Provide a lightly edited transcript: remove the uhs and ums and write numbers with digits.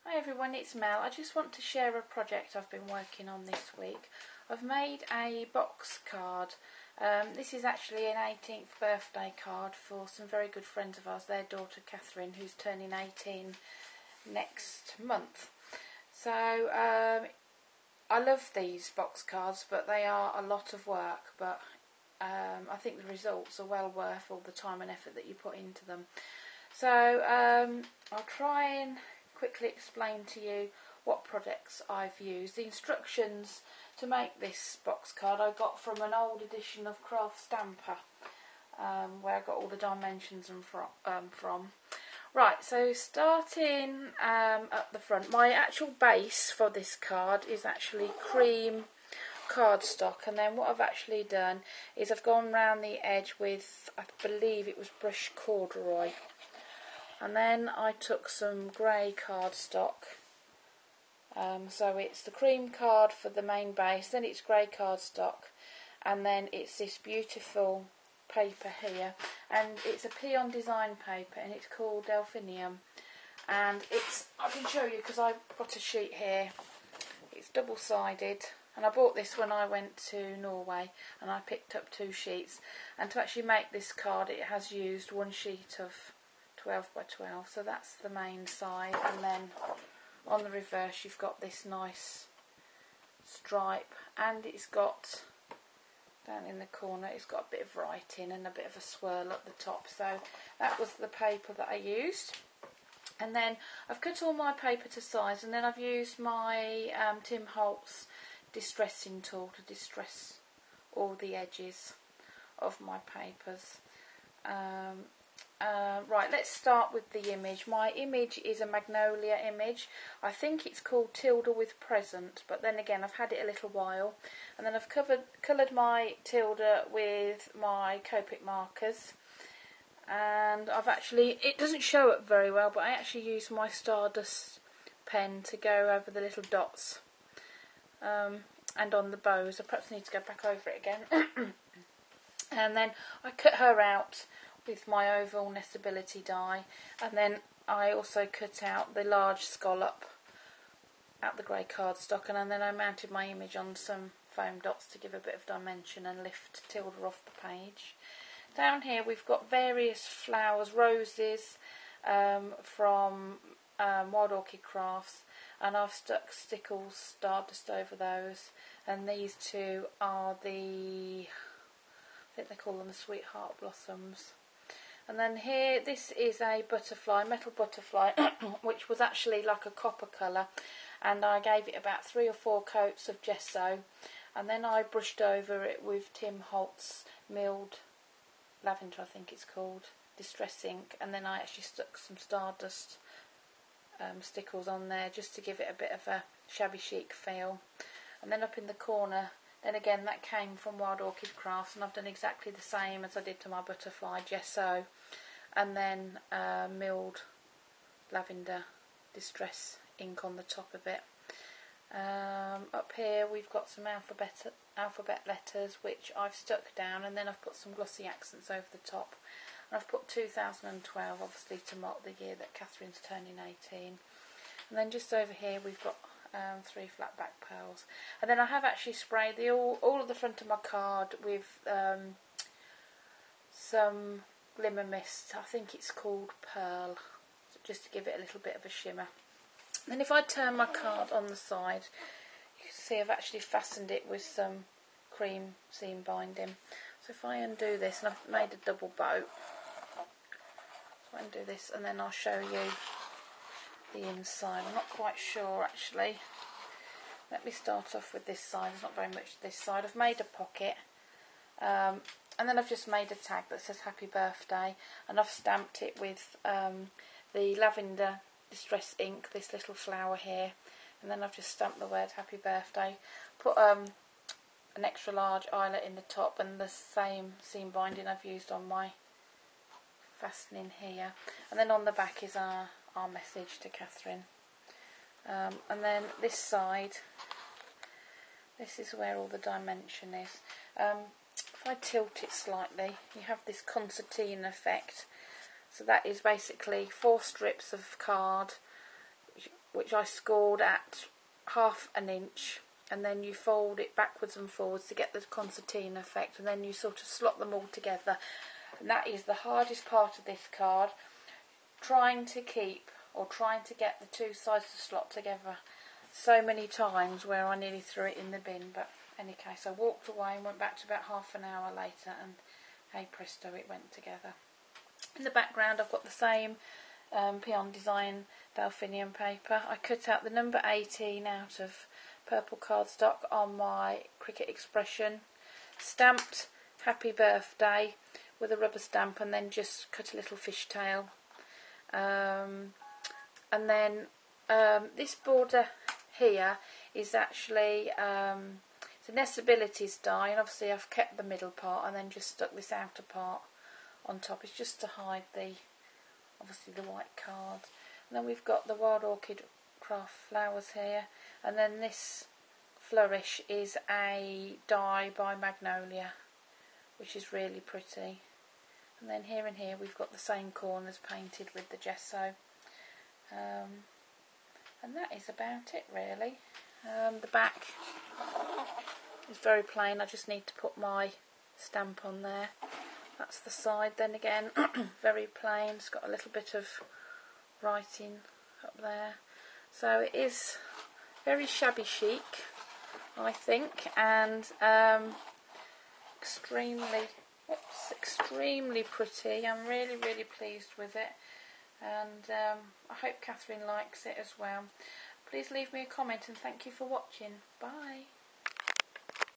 Hi everyone, it's Mel. I just want to share a project I've been working on this week. I've made a box card. This is actually an 18th birthday card for some very good friends of ours, their daughter Catherine, who's turning 18 next month. So I love these box cards, but they are a lot of work, but I think the results are well worth all the time and effort that you put into them. So I'll try and quickly explain to you what products I've used. The instructions to make this box card I got from an old edition of Craft Stamper, where I got all the dimensions from. Right, so starting at the front, my actual base for this card is actually cream cardstock, and then what I've actually done is I've gone round the edge with, I believe it was brushed corduroy, and then I took some grey cardstock. So it's the cream card for the main base, then it's grey cardstock, and then it's this beautiful paper here, and it's a Pion Design paper, and it's called Delphinium, and I can show you because I've got a sheet here. It's double-sided, and I bought this when I went to Norway, and I picked up 2 sheets, and to actually make this card it has used 1 sheet of 12 by 12, so that's the main side, and then on the reverse you've got this nice stripe, and it's got, down in the corner, it's got a bit of writing and a bit of a swirl at the top. So that was the paper that I used, and then I've cut all my paper to size, and then I've used my Tim Holtz distressing tool to distress all the edges of my papers. Right, let's start with the image. My image is a Magnolia image. I think it's called Tilda with Present, but then again I've had it a little while. And then I've coloured my Tilda with my Copic markers. And I've actually, it doesn't show up very well, but I actually used my Stardust pen to go over the little dots and on the bows. I perhaps need to go back over it again. And then I cut her out with my oval Nestability die, and then I also cut out the large scallop out the grey cardstock, and then I mounted my image on some foam dots to give a bit of dimension and lift Tilda off the page. Down here we've got various flowers, roses from Wild Orchid Crafts, and I've stuck Stickles Stardust over those, and these 2 are the, I think they call them the Sweetheart Blossoms. And then here, this is a butterfly, metal butterfly, which was actually like a copper colour, and I gave it about 3 or 4 coats of gesso, and then I brushed over it with Tim Holtz milled lavender, I think it's called, distress ink, and then I actually stuck some Stardust stickles on there just to give it a bit of a Shabby Chic feel. And then up in the corner, then again that came from Wild Orchid Crafts, and I've done exactly the same as I did to my butterfly, gesso, and then milled lavender distress ink on the top of it. Up here we've got some alphabet letters which I've stuck down, and then I've put some glossy accents over the top, and I've put 2012 obviously to mark the year that Catherine's turning 18. And then just over here we've got 3 flat back pearls, and then I have actually sprayed all of the front of my card with some glimmer mist. I think it's called Pearl, just to give it a little bit of a shimmer. Then if I turn my card on the side, you can see I've actually fastened it with some cream seam binding. So if I undo this, and I've made a double bow, so I undo this, and then I'll show you the inside. I'm not quite sure actually. Let me start off with this side. There's not very much to this side. I've made a pocket, and then I've just made a tag that says Happy Birthday, and I've stamped it with the lavender distress ink, this little flower here, and then I've just stamped the word Happy Birthday. Put an extra large eyelet in the top, and the same seam binding I've used on my fastening here, and then on the back is our message to Catherine. And then this side, this is where all the dimension is. If I tilt it slightly, you have this concertina effect. So that is basically 4 strips of card which I scored at 1/2 inch, and then you fold it backwards and forwards to get the concertina effect, and then you sort of slot them all together. And that is the hardest part of this card, trying to get the two sides to slot together so many times where I nearly threw it in the bin. But in any case, I walked away and went back to about half an hour later, and hey presto, it went together. In the background I've got the same Pion Design Delphinium paper. I cut out the number 18 out of purple cardstock on my Cricut Expression, stamped Happy Birthday with a rubber stamp, and then just cut a little fishtail. And then this border here is actually it's a Nestabilities die, and obviously I've kept the middle part and then just stuck this outer part on top. It's just to hide obviously the white card. And then we've got the Wild Orchid Craft flowers here, and then this flourish is a die by Magnolia, which is really pretty. And then here and here we've got the same corners painted with the gesso, and that is about it really. The back is very plain. I just need to put my stamp on there. That's the side then again, very plain. It's got a little bit of writing up there. So it is very shabby chic, I think, and extremely pretty. I'm really pleased with it, and I hope Catherine likes it as well. Please leave me a comment, and thank you for watching. Bye.